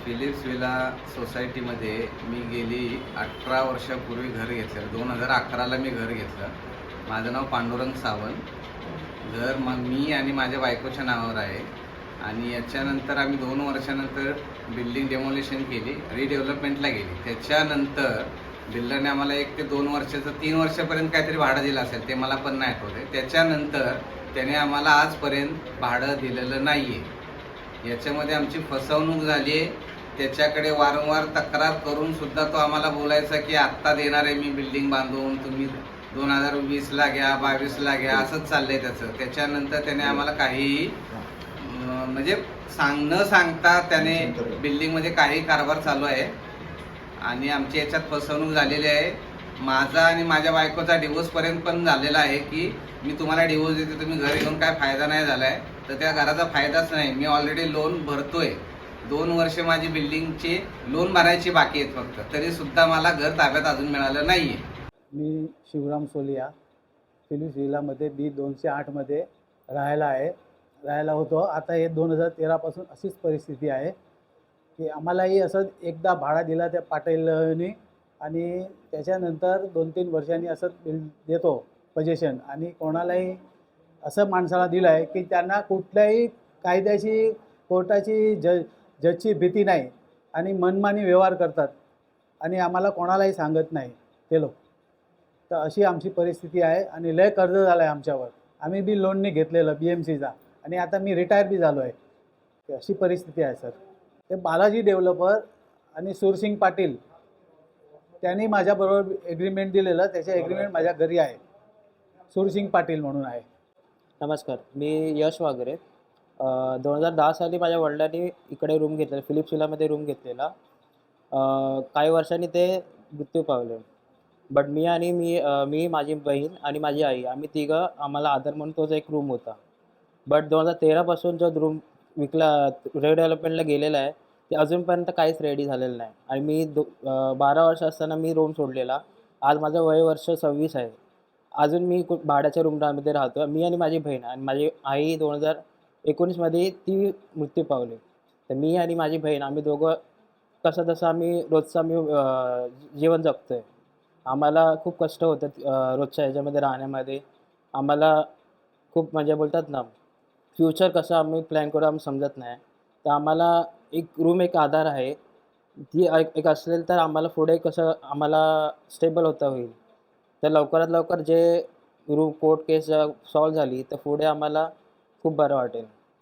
Philips villa सोसायटीमध्ये मी गेली 18 वर्षापूर्वी घर घेतलं. 2011ला मी घर घेतलं. माझं नाव पांडुरंग सावंत. घर मी आणि माझ्या बायकोच्या नावावर आहे. आणि याच्यानंतर आम्ही 2 वर्षानंतर बिल्डिंग डेमोलिशन केली, रिडेव्हलपमेंटला गेली. त्याच्यानंतर बिल्डरने आम्हाला 1 ते 2 वर्षाचं 3 वर्षापर्यंत काहीतरी भाडं दिलं असेल, ते मला पण नाही आठवत आहे. त्याच्यानंतर त्याने आम्हाला आजपर्यंत भाडं दिलेलं नाही आहे. याच्यामध्ये आमची फसवणूक झाली आहे. त्याच्याकडे वारंवार तक्रार करून सुद्धा तो आम्हाला बोलायचा की आत्ता देणार आहे मी बिल्डिंग बांधून, तुम्ही 2020ला घ्या, 22ला घ्या, असंच चाललंय त्याचं. त्याच्यानंतर त्याने आम्हाला काहीही म्हणजे न सांगता त्याने बिल्डिंगमध्ये काही कारभार चालू आहे आणि आमची याच्यात फसवणूक झालेली आहे. माझा आणि माझ्या बायकोचा डिवोर्सपर्यंत पण झालेला आहे की मी तुम्हाला डिवोर्स देते, तुम्ही घर घेऊन काय फायदा नाही झाला आहे. तर त्या घराचा फायदाच नाही. मी ऑलरेडी लोन भरतोय. 2 वर्ष माझी बिल्डिंगची लोन भरायची बाकी आहेत फक्त, तरीसुद्धा मला घर ताब्यात अजून मिळालं नाही आहे. मी शिवराम सोलिया फिलिप्स विलामध्ये B208मध्ये राहायला होतो. आता हे 2013पासून अशीच परिस्थिती आहे की आम्हालाही असं एकदा भाडा दिला त्या पाटीलने आणि त्याच्यानंतर 2-3 वर्षांनी असं बिल देतो पोजेशन, आणि कोणालाही असं माणसाला दिलं आहे की त्यांना कुठल्याही कायद्याची, कोर्टाची, जजची भीती नाही आणि मनमानी व्यवहार करतात आणि आम्हाला कोणालाही सांगत नाही ते लोक. तर अशी आमची परिस्थिती आहे आणि लय कर्ज झालं आहे आमच्यावर. आम्ही बी लोनने घेतलेलं BMCचा आणि आता मी रिटायर बी झालो आहे. अशी परिस्थिती आहे सर. ते बालाजी डेव्हलपर आणि सुरसिंग पाटील त्यांनी माझ्याबरोबर एग्रीमेंट दिलेलं, त्याचे एग्रीमेंट माझ्या घरी आहे. सुरसिंग पाटील म्हणून आहे. नमस्कार, मी यश वागरे. 2010 साली माझ्या वडिलांनी इकडे रूम घेतलेला, फिलिप्स विलामध्ये रूम घेतलेला. काही वर्षांनी ते मृत्यू पावले. बट मी माझी बहीण आणि माझी आई, आम्ही तिघं, आम्हाला आधार म्हणून तोच एक रूम होता. बट 2013पासून जो रूम विकला, रिडेव्हलपमेंटला गेलेला आहे, ते अजूनपर्यंत काहीच रेडी झालेलं नाही. आणि मी 12 वर्ष असताना मी रूम सोडलेला. आज माझं वय वर्ष 26 आहे. अजून मी भाड्याच्या रूममध्ये राहतो. मी आणि माझी बहीण, आणि माझी आई 2019मध्ये ती मृत्यू पावली. तर मी आणि माझी बहीण, आम्ही दोघं कसं तसं आम्ही जीवन जगतो आहे. आम्हाला खूप कष्ट होतात रोजच्या ह्याच्यामध्ये राहण्यामध्ये. आम्हाला खूप म्हणजे बोलतात ना, फ्युचर कसं आम्ही प्लॅन करू आम्ही समजत नाही. तर आम्हाला एक आधार आहे. ती एक असेल तर आम्हाला पुढे कसं आम्हाला स्टेबल होता होईल. तर लवकरात लवकर जे कोर्ट केस सॉल्व झाली तर पुढे आम्हाला खूप बरं वाटेल.